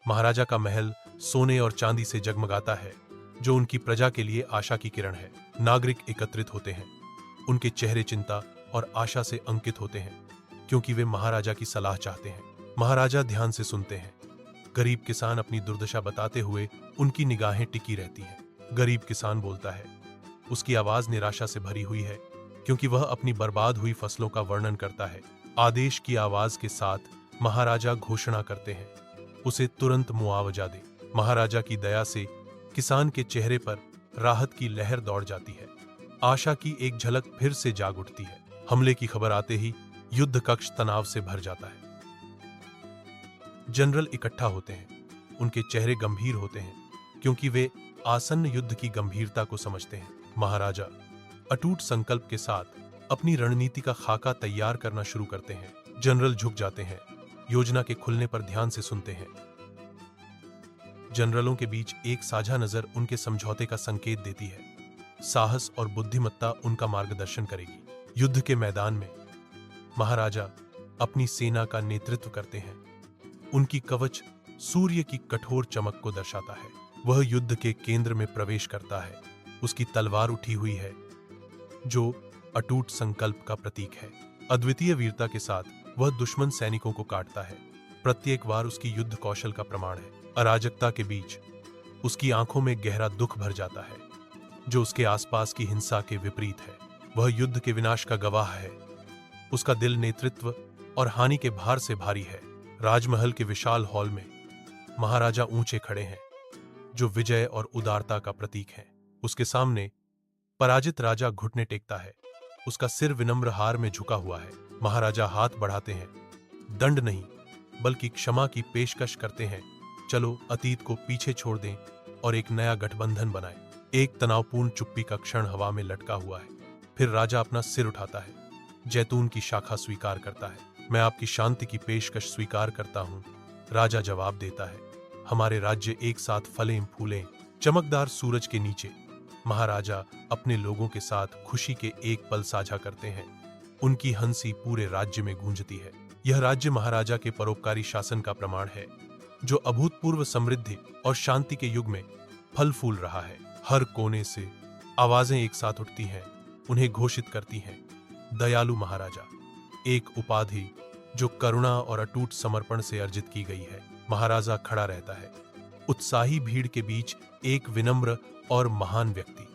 महाराजा का महल सोने और चांदी से जगमगाता है, जो उनकी प्रजा के लिए आशा की किरण है। नागरिक एकत्रित होते हैं, उनके चेहरे चिंता और आशा से अंकित होते हैं, क्योंकि वे महाराजा की सलाह चाहते हैं। महाराजा ध्यान से सुनते हैं। गरीब किसान अपनी दुर्दशा बताते हुए उनकी निगाहें टिकी रहती हैं। गरीब किसान बोलता है, उसकी आवाज निराशा से भरी हुई है, क्योंकि वह अपनी बर्बाद हुई फसलों का वर्णन करता है। आदेश की आवाज के साथ महाराजा घोषणा करते हैं, उसे तुरंत मुआवजा दे। महाराजा की दया से किसान के चेहरे पर राहत की लहर दौड़ जाती है। आशा की एक झलक फिर से जाग उठती है। हमले की खबर आते ही युद्ध कक्ष तनाव से भर जाता है। जनरल इकट्ठा होते हैं, उनके चेहरे गंभीर होते हैं, क्योंकि वे आसन्न युद्ध की गंभीरता को समझते हैं। महाराजा अटूट संकल्प के साथ अपनी रणनीति का खाका तैयार करना शुरू करते हैं। जनरल झुक जाते हैं, योजना के खुलने पर ध्यान से सुनते हैं। जनरलों के बीच एक साझा नजर उनके समझौते का संकेत देती है। साहस और बुद्धिमत्ता उनका मार्गदर्शन करेगी। युद्ध के मैदान में महाराजा अपनी सेना का नेतृत्व करते हैं। उनकी कवच सूर्य की कठोर चमक को दर्शाता है। वह युद्ध के केंद्र में प्रवेश करता है। उसकी तलवार उठी हुई है, जो अटूट संकल्प का प्रतीक है। अद्वितीय वीरता के साथ वह दुश्मन सैनिकों को काटता है। प्रत्येक वार उसकी युद्ध कौशल का प्रमाण है। अराजकता के बीच उसकी आंखों में गहरा दुख भर जाता है, जो उसके आसपास की हिंसा के विपरीत है। वह युद्ध के विनाश का गवाह है। उसका दिल नेतृत्व और हानि के भार से भारी है। राजमहल के विशाल हॉल में महाराजा ऊंचे खड़े हैं, जो विजय और उदारता का प्रतीक है। उसके सामने पराजित राजा घुटने टेकता है, उसका सिर विनम्र हार में झुका हुआ है। महाराजा हाथ बढ़ाते हैं, दंड नहीं बल्कि क्षमा की पेशकश करते हैं। चलो अतीत को पीछे छोड़ दें और एक नया गठबंधन बनाएं। एक तनावपूर्ण चुप्पी का क्षण हवा में लटका हुआ है। फिर राजा अपना सिर उठाता है, जैतून की शाखा स्वीकार करता है। मैं आपकी शांति की पेशकश स्वीकार करता हूं। राजा जवाब देता है, हमारे राज्य एक साथ फलें फूलें। चमकदार सूरज के नीचे महाराजा अपने लोगों के साथ खुशी के एक पल साझा करते हैं। उनकी हंसी पूरे राज्य में गूंजती है। यह राज्य महाराजा के परोपकारी शासन का प्रमाण है, जो अभूतपूर्व समृद्धि और शांति के युग में फल फूल रहा है। हर कोने से आवाजें एक साथ उठती हैं, उन्हें घोषित करती हैं, दयालु महाराजा। एक उपाधि जो करुणा और अटूट समर्पण से अर्जित की गई है। महाराजा खड़ा रहता है। उत्साही भीड़ के बीच एक विनम्र और महान व्यक्ति